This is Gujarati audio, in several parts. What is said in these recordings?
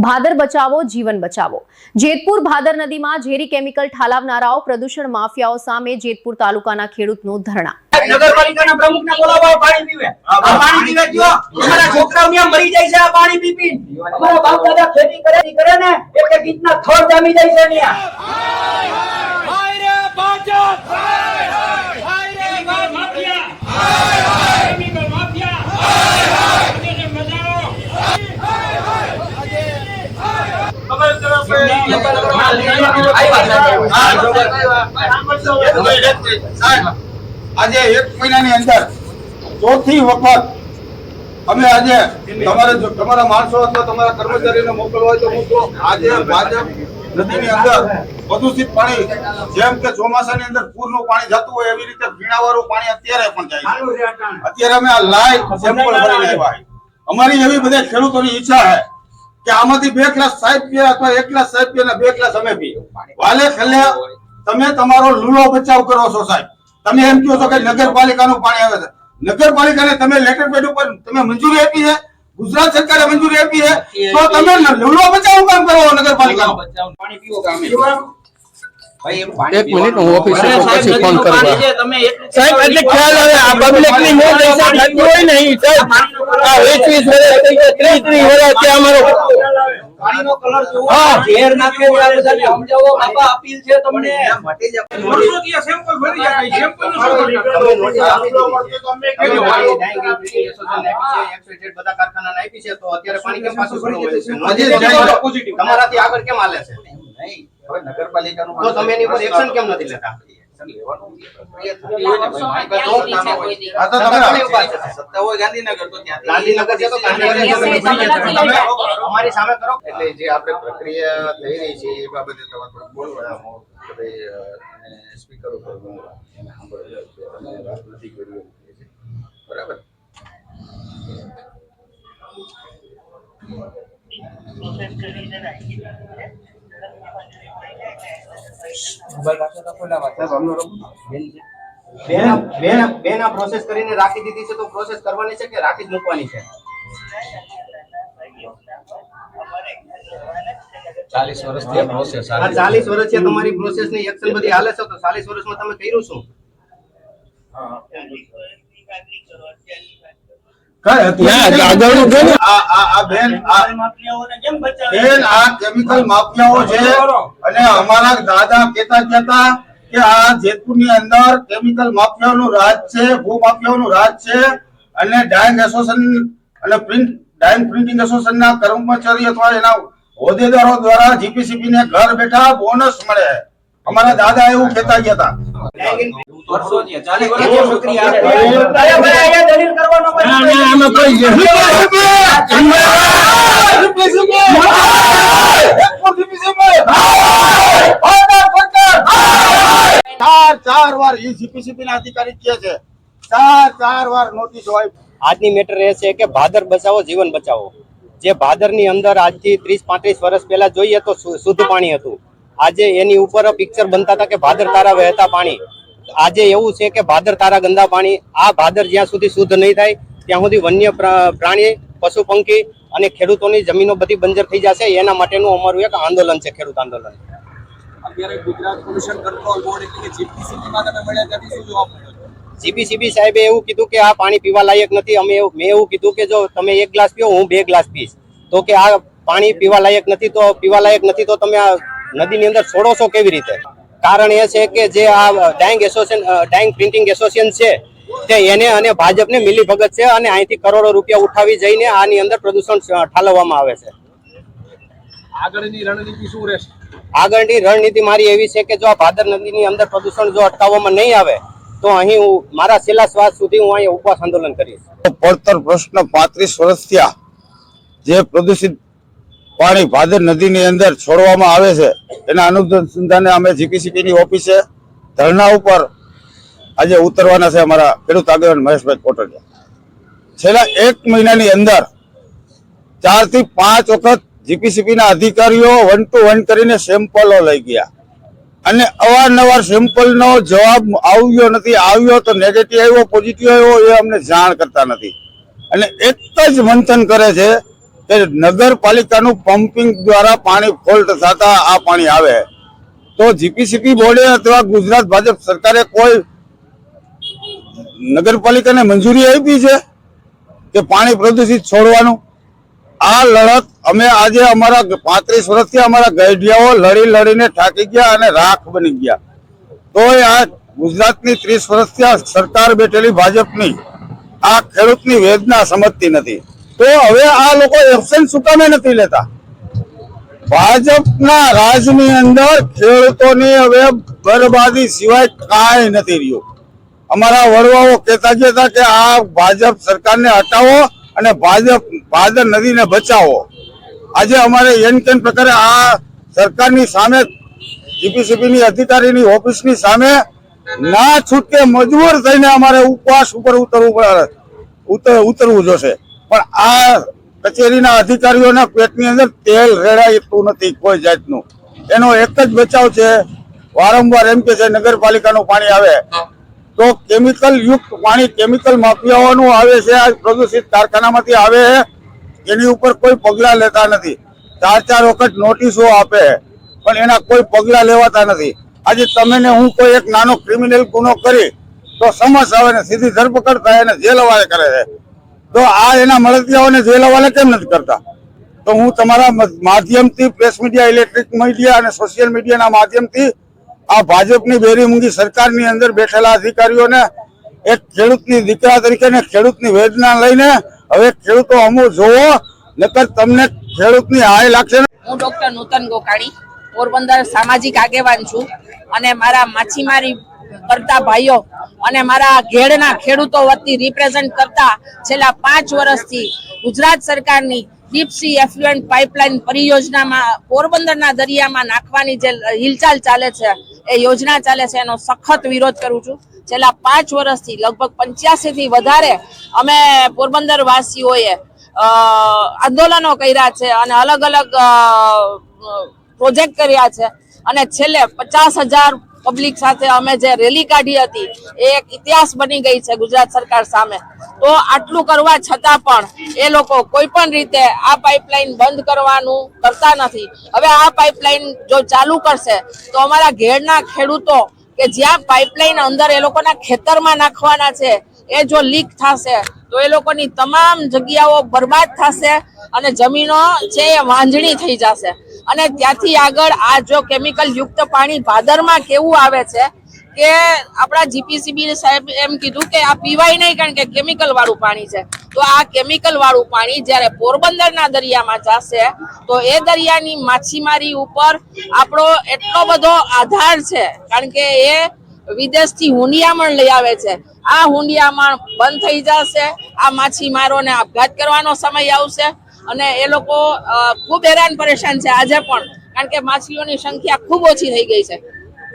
ભાદર બચાવો જીવન બચાવો। જેતપુર ભાદર નદીમાં ઝેરી કેમિકલ ઠાલવનારાઓ પ્રદૂષણ માફિયાઓ સામે જેતપુર તાલુકાના ખેડૂતનું ધરણા। નગરપાલિકાના પ્રમુખને બોલાવો, પાણી પીવે। આ પાણી પીવે જો અમારા છોકરાઓ ત્યાં મરી જાય છે। આ પાણી પી પી અમારા બાપ દાદા ખેતી કરે ને એક એક ઇંચના થડ જામી જાય છે ત્યાં। હાય રે ભાજપ, હાય રે માફિયા, હાય કેમિકલ માફિયા, હાય આજે મજાઓ, આજે 1 મહિનાની અંદર ચોથી વખત અમે આજે તમારા માણસો અથવા તમારા કર્મચારીને મોકલવા હોય તો મોકલો। આજે ભાજપ નદીની અંદર પ્રદૂષિત પાણી જેમ કે ચોમાસાની અંદર પૂરનું પાણી જતું હોય એવી રીતે પીણાવાળું પાણી અત્યારે પણ જાય છે। અત્યારે અમે આ લાઈવ સેમ્પલ ભરીને આવ્યા। અમારી એવી બધા ખેડૂતોની ઈચ્છા છે કે આમાંથી 2 ગ્લાસ સાહેબ પીએ અથવા 1 ગ્લાસ સાહેબ પીએ અને 2 ગ્લાસ અમે પીએ। વાલે છેલ્લે તમે તમારો લૂલો બચાવ કરો છો સાહેબ। તમે એમ કહો છો કે નગરપાલિકાનું પાણી આવે છે, નગરપાલિકાને તમે લેટર પેડ ઉપર તમે મંજૂરી આપી છે, ગુજરાત સરકારે મંજૂરી આપી છે, તો તમે લૂલો બચાવ કામ કરો નગરપાલિકાનું પાણી પીવો કે અમે ભાઈ 1 મિનિટ હું ઓફિસર પછી ફોન કરવા સાહેબ એટલે ખ્યાલ આવે આ પબ્લિક ની નો પૈસા થતી હોય ને ઈ સાહેબ આ 20 વર્ષ થઈ ગયા 30 વર્ષ થી અમારો પાણીનો કલર જોવો, ઝેર નાખે છે। આ બધાને સમજાવો બાપા, અપીલ છે તમને। મટી જાય વર્ષોથી આ સેમ્પલ ભરી જાય, સેમ્પલ નું શું બધા કારખાના આપી છે તો અત્યારે પાણી કેમ પાછું ભરી જાય છે? તમારાથી આગળ કેમ હાલે છે? નહીં હવે નગરપાલિકાનું તો તમે એની પર એક્શન કેમ નથી લેતા? અમારી સામે કરો એટલે જે આપણે પ્રક્રિયા થઈ રહી છે એ બાબતે તમારે બોલવાનું કે ભાઈ સ્પીકર ઉપર એને સાંભળો વાત નથી કરી બરાબર। બેન આ પ્રોસેસ કરીને રાખી દીધી છે તો પ્રોસેસ કરવાની છે કે રાખી જ મૂકવાની છે? 40 વર્ષથી પ્રોસેસ 40 વર્ષ છે તમારી પ્રોસેસ ની એક્શન બધી હાલે છે તો 40 વર્ષમાં તમે કર્યું શું? કેમિકલ માફિયાઓ છે અને અમારા દાદા કહેતા કે આ જેતપુરની અંદર કેમિકલ માફિયાઓનું રાજ છે, ભૂ માફિયાઓનું રાજ છે અને ડાઇંગ એસોસિએશન અને ડાઇંગ પ્રિન્ટિંગ એસોસિએશનના કર્મચારી અથવા એના હોદ્દેદારો દ્વારા જીપીસીબી ને ઘર બેઠા બોનસ મળે। અમારા દાદા એવું કહેતા હતા। ચાર વાર જીપીસીબી ના અધિકારી કહે છે, ચાર વાર નોટિસ હોય। આજની મેટર એ છે કે ભાદર બચાવો જીવન બચાવો। જે ભાદર ની અંદર આજથી 30-35 વર્ષ પહેલા જોઈએ તો શુદ્ધ પાણી હતું। આજે એની ઉપર પિક્ચર બનતા હતા કે ભાદર તારા વહેતા પાણી। આજે એવું છે કે ભાદર તારા ગંદા પાણી। આ ભાદર જ્યાં સુધી શુદ્ધ નહીં થાય ત્યાં સુધી વન્ય પ્રાણી, પશુ પંખી અને ખેડૂતોની જમીનો બધી બંજર થઈ જશે। એના માટેનું અમારું એક આંદોલન છે, ખેડૂત આંદોલન। અત્યારે ગુજરાત પોલ્યુશન કંટ્રોલ બોર્ડ એટલે કે જીપીસીબી માં તમે મળ્યા ત્યાંથી શું જવાબ મળ્યો? જીપીસીબી સાહેબે એવું કીધું કે આ પાણી પીવા લાયક નથી। મેં એવું કીધું કે જો તમે 1 ગ્લાસ પીઓ, હું 2 ગ્લાસ પીશ, તો કે આ પાણી પીવા લાયક નથી તો તમે આ નદીની અંદર છોડો છો કેવી રીતે? કારણ એ છે કે જે આ ડાઇંગ પ્રિન્ટિંગ એસોસિએશન છે તે એને અને ભાજપને મિલી ભગત છે અને અહીંથી કરોડો રૂપિયા ઉઠાવી જઈને આની અંદર પ્રદૂષણ ઠાલવવામાં આવે છે। આગળની રણનીતિ શું રહેશે? આગળની રણનીતિ મારી એવી છે કે જો આ ભાદર નદીની અંદર પ્રદૂષણ જો અટકાવવામાં નહીં આવે તો અહીં હું મારા છેલ્લા શ્વાસ સુધી હું અહીં ઉપવાસ આંદોલન કરીશ। પડતર પ્રશ્ન 35 વર્ષ થયા જે પ્રદૂષિત પાણી ભાદર નદીની અંદર છોડવામાં આવે છે એના અનુસંધાને અમે જીપીસીબી ની ઓફિસે ધરણા ઉપર આજે ઉતરવાના છે। અમારા ખેડૂત આગેવાન મહેશભાઈ કોટડિયા છેલ્લા 1 મહિનાની અંદર 4 થી 5 વખત જીપીસીબી ના અધિકારીઓ 1 to 1 કરીને સેમ્પલો લઈ ગયા અને અવારનવાર સેમ્પલનો જવાબ આવ્યો નથી। આવ્યો તો નેગેટિવ આવ્યો, પોઝિટિવ આવ્યો એ અમને જાણ કરતા નથી અને એક જ મંથન કરે છે કે નગરપાલિકાનું પમ્પિંગ દ્વારા પાણી ફોલ્ટ થતા આ પાણી આવે, તો જીપીસીબી બોર્ડે અથવા ગુજરાત ભાજપ સરકારે કોઈ નગરપાલિકાને મંજૂરી આપી છે કે પાણી પ્રદૂષિત છોડવાનું? આ લડત અમે આજે અમારા 35 વર્ષથી અમારા ગઢિયાઓ લડી લડીને થાકી ગયા અને રાખ બની ગયા. તોય આ ગુજરાતની 30 વર્ષથી આ સરકાર બેઠેલી ભાજપની આ ખેડૂતની વેદના સમજતી નથી. તો હવે આ લોકો એક્શન શું કામે નથી લેતા? ભાજપના રાજની અંદર ખેડૂતોની હવે બરબાદી સિવાય કાંઈ નથી રહ્યું. અમારા વડવાઓ કહેતા હતા કે આ ભાજપ સરકારને હટાવો અને ભાદર નદીને બચાવો. આજે અમારે એન કેન પ્રકારે આ સરકારની સામે જીપીસીબીની અધિકારીની ઓફિસની સામે ના છૂટકે મજબૂર થઈને અમારે ઉપવાસ ઉપર ઉતરવું જોશે. પણ આ કચેરીના અધિકારીઓના પેટની અંદર તેલ રેડાતું નથી કોઈ જાતનું. એનો એક જ બચાવ છે, વારંવાર એમ કે છે નગરપાલિકાનું પાણી આવે તો કેમિકલ યુક્ત પાણી કેમિકલ માફિયાઓનું આવે છે, આ પ્રદૂષિત કારખાનામાંથી આવે એની ઉપર કોઈ પગલાં લેતા નથી. 4 વખત નોટિસો આપે પણ એના કોઈ પગલાં લેવાતા નથી. આજે તમે ને હું કોઈ એક નાનો ક્રિમિનલ ગુનો કરી તો સમજ આવે ને સીધી ધરપકડ થાય અને જેલ હવાલે કરે છે, તો આ એના મળતિયાઓને જેલ હવાલે કેમ નથી કરતા? તો હું તમારા માધ્યમથી પ્રેસ મીડિયા, ઇલેક્ટ્રિક મીડિયા અને સોશિયલ મીડિયાના માધ્યમથી આ ભાજપની બેરીમૂંગી સરકારની અંદર બેઠેલા અધિકારીઓને એક ખેડૂતની દીકરા તરીકે ને ખેડૂતની વેદના લઈને હવે ખેડૂતો અમુક જોવો, નકર તમને ખેડૂતની હાય લાગશે. હું ડોક્ટર નૂતન ગોકાણી પોરબંદર સામાજિક આગેવાન છું અને મારા માછીમારી કરતા ભાઈઓ અને મારા ઘેડના ખેડૂતો વતી રિપ્રેઝન્ટ કરતા છેલ્લા 5 વર્ષથી ગુજરાત સરકારની ડીપ સી એફ્લુએન્ટ પાઇપલાઇન પરિયોજનામાં પોરબંદરના દરિયામાં નાખવાની જે હિલચાલ ચાલે છે, એ યોજના ચાલે છે, એનો સખત વિરોધ કરું છું. છેલ્લા 5 વર્ષથી લગભગ 85 થી વધારે અમે પોરબંદર વાસીઓએ આંદોલનો કર્યા છે અને અલગ અલગ પ્રોજેક્ટ કર્યા છે અને છેલ્લે 50,000 પબ્લિક સાથે અમે જે રેલી કાઢી હતી એ એક ઇતિહાસ બની ગઈ છે ગુજરાત સરકાર સામે. તો આટલું કરવા છતાં પણ એ લોકો કોઈ પણ રીતે આ પાઇપલાઇન બંધ કરવાનું કરતા નથી. હવે આ પાઇપલાઇન જો ચાલુ કરશે તો અમારા ઘેડના ખેડૂતો કે જ્યાં પાઇપલાઇન અંદર એ લોકોના ખેતરમાં નાખવાના છે એ જો લીક થશે તો એ લોકોની તમામ જગ્યાઓ બરબાદ થશે અને જમીનો છે એ વાંજણી થઈ જશે. અને ત્યાંથી આગળ આ જો કેમિકલ યુક્ત પાણી ભાદરમાં કેવું આવે છે કે આપણા જીપીસીબી સાહેબ એમ કીધું કે આ પીવાય નહીં કારણ કે કેમિકલ વાળું પાણી છે. તો આ કેમિકલ વાળું પાણી જ્યારે પોરબંદરના દરિયામાં જશે તો એ દરિયાની માછીમારી ઉપર આપણો એટલો બધો આધાર છે, કારણ કે એ વિદેશથી હુંડિયામણ લઈ આવે છે. આ હુંડિયામણ બંધ થઈ જશે, આ માછીમારોને આપઘાત કરવાનો સમય આવશે અને એ લોકો ખૂબ હેરાન પરેશાન છે આજે પણ, કારણ કે માછલીઓની સંખ્યા ખૂબ ઓછી થઈ ગઈ છે.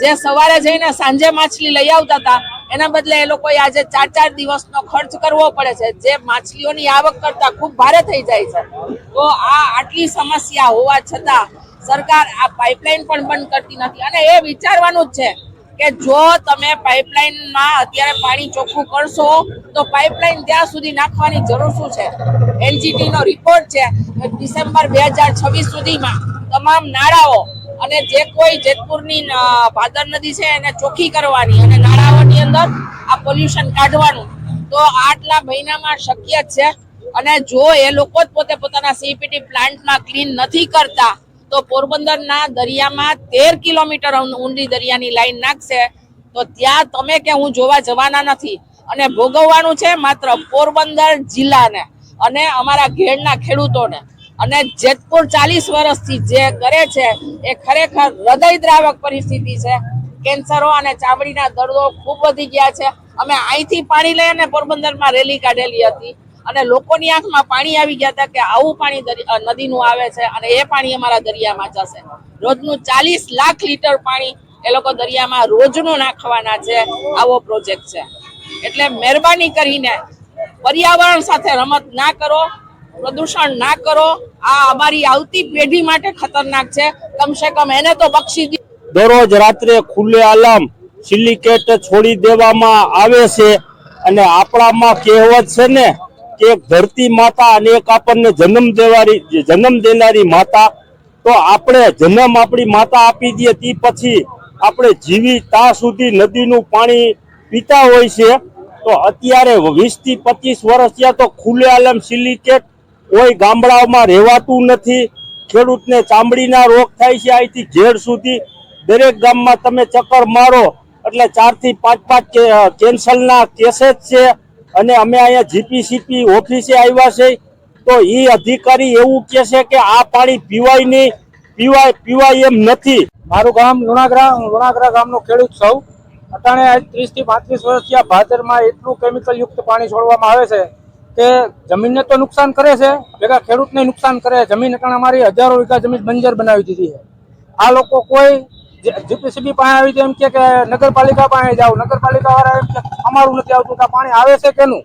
જે સવારે જઈને સાંજે માછલી લઈ આવતા હતા એના બદલે એ લોકોએ આજે 4 દિવસનો ખર્ચ કરવો પડે છે, જે માછલીઓની આવક કરતા ખૂબ ભારે થઈ જાય છે. તો આ આટલી સમસ્યા હોવા છતાં સરકાર આ પાઇપલાઇન પણ બંધ કરતી નથી. અને એ વિચારવાનું જ છે કે જો તમે પાઇપલાઇનમાં અત્યારે પાણી ચોખ્ખું કરશો તો પાઇપલાઇન ત્યાં સુધી નાખવાની જરૂર શું છે? એનજીટી નો રિપોર્ટ છે ડિસેમ્બર 2026 સુધીમાં તમામ નાળાઓ અને જે કોઈ જેતપુરની ભાદર નદી છે એને ચોખ્ખી કરવાની અને નાળાઓની અંદર આ પોલ્યુશન કાઢવાનું. તો આટલા મહિનામાં શક્ય છે. અને જો એ લોકો જ પોતે પોતાના સીપીટી પ્લાન્ટમાં ક્લીન નથી કરતા તો પોરબંદરના દરિયામાં 13 કિલોમીટર ઊંડી દરિયાની લાઈન નાખશે તો ત્યાં તમે કે હું જોવા જવાના નથી. અને ભોગવવાનું છે માત્ર પોરબંદર જિલ્લાને અને અમારા ઘેડના ખેડૂતોને. અને જેતપુર 40 વર્ષથી જે કરે છે એ ખરેખર હૃદયદ્રાવક પરિસ્થિતિ છે. કેન્સરો અને ચામડીના દર્દો ખૂબ વધી ગયા છે. અમે અહીંથી પાણી લઈને પોરબંદરમાં રેલી કાઢેલી હતી અને લોકોની આંખમાં પાણી આવી ગયા હતા કે આવું પાણી નદીનું આવે છે અને એ પાણી અમારા દરિયામાં જશે. રોજનું 40 લાખ લીટર પાણી એ લોકો દરિયામાં રોજનું નાખવાના છે. આવો પ્રોજેક્ટ છે. એટલે મહેરબાની કરીને પર્યાવરણ સાથે રમત ના કરો, પ્રદૂષણ ના કરો. આ અમારી આવતી પેઢી માટે ખતરનાક છે. કમસે કમ એને તો બક્ષી દો. દરરોજ રાત્રે ખુલ્લે આલમ સિલિકેટ છોડી દેવામાં આવે છે અને આપણામાં કહેવત છે ને કે એક ધરતી માતા અને એક આપણને જન્મ દેનારી માતા. તો આપણે જન્મ આપણી માતા આપી દે તે પછી આપણે જીવી ત્યાં સુધી નદીનું પાણી પીતા હોય છે. તો અત્યારે 20 થી 25 વર્ષ થયા તો ખુલ્લે આલમ સિલિકેટ કોઈ ગામડાઓમાં રહેવાતું નથી. ખેડૂતને ચામડીના રોગ થાય છે. અહીંથી ઘેર સુધી દરેક ગામમાં તમે ચક્કર મારો એટલે 4 થી 5 કેન્સરના કેसेस છે. અને અમે અહીંયા જીપીસીપી ઓફિસે આવ્યા છે તો એ અધિકારી એવું કહે છે કે આ પાણી પીવાય નહીં, પીવાય એમ નથી. મારું ગામ લુણાગરા, હું લુણાગરા ગામનો ખેડૂત છું. અટાણે 30 થી 35 વર્ષથી આ ભાદરમાં એટલું કેમિકલ યુક્ત પાણી છોડવામાં આવે છે કે જમીનને તો નુકસાન કરે છે, ભેગા ખેડૂતને નુકસાન કરે. જમીન અટાણે અમારી હજારો વીઘા જમીન બંજર બનાવી દીધી છે. આ લોકો કોઈ જીપીસીબી પાસે આવી એમ કે નગરપાલિકા પાસે જાઓ, નગરપાલિકા વાળા એમ કે અમારું નથી આવતું. તો પાણી આવે છે કેનું?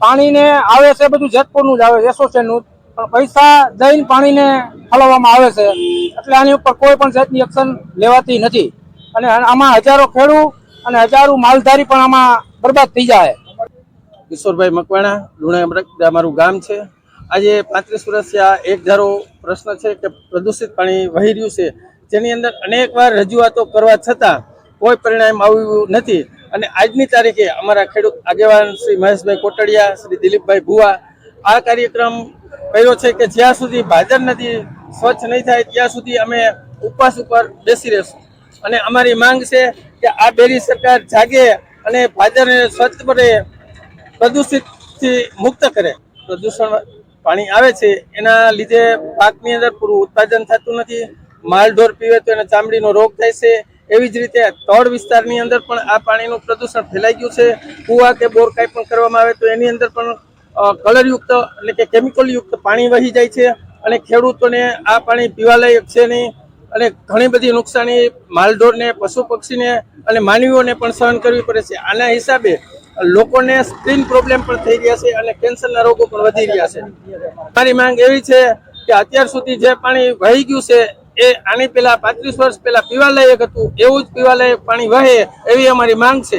પાણીને આવે છે બધું જેતપુરનું જ આવે છે, એસોસિએશનનું, પણ પૈસા દઈને પાણીને ઠલવવામાં આવે છે. એટલે આની ઉપર કોઈ પણ જાતની એક્શન લેવાતી નથી અને આમાં હજારો ખેડૂત અને હજારો માલધારી પણ આમાં બરબાદ થઈ જાય. કિશોરભાઈ મકવાણા, લુણાગરા મારું ગામ છે. આજે 35 વર્ષથી આ એક ધારો પ્રશ્ન છે કે પ્રદૂષિત પાણી વહી રહ્યું છે, જેની અંદર અનેકવાર રજૂઆતો કરવા છતાં કોઈ પરિણામ આવ્યું નથી. અને આજની તારીખે અમારા ખેડૂત આગેવાન શ્રી મહેશભાઈ કોટડિયા, શ્રી દિલીપભાઈ ભુવા આ કાર્યક્રમ કર્યો છે કે જ્યાં સુધી ભાદર નદી સ્વચ્છ નહીં થાય ત્યાં સુધી અમે ઉપવાસ ઉપર બેસી રહેશું. અને અમારી માંગ છે કે આ બેરી સરકાર જાગે અને ભાદરને સ્વચ્છ કરે, પ્રદૂષિતથી મુક્ત કરે. પ્રદૂષણ પાણી આવે છે એના લીધે પાકની અંદર પૂરું ઉત્પાદન થતું નથી. માલઢોર પીવે તો એને ચામડીનો રોગ થાય છે. એવી જ રીતે તળ વિસ્તારની અંદર પણ આ પાણીનું પ્રદૂષણ ફેલાઈ ગયું છે. કુવા કે બોર કાંઈ પણ કરવામાં આવે તો એની અંદર પણ કલરયુક્ત એટલે કે કેમિકલયુક્ત પાણી વહી જાય છે અને ખેડૂતોને આ પાણી પીવાલાયક છે નહીં. અને ઘણી બધી નુકસાની માલઢોરને, પશુ પક્ષીને અને માનવીઓને પણ સહન કરવી પડે છે. આના હિસાબે લોકોને સ્કિન પ્રોબ્લેમ પણ થઈ રહ્યા છે અને કેન્સરના રોગો પણ વધી રહ્યા છે. મારી માંગ એવી છે કે અત્યાર સુધી જે પાણી વહી ગયું છે એ આની પહેલા 35 વર્ષ પહેલા પીવાલાયક હતું, એવું જ પીવાલાયક પાણી વહે એવી અમારી માંગ છે.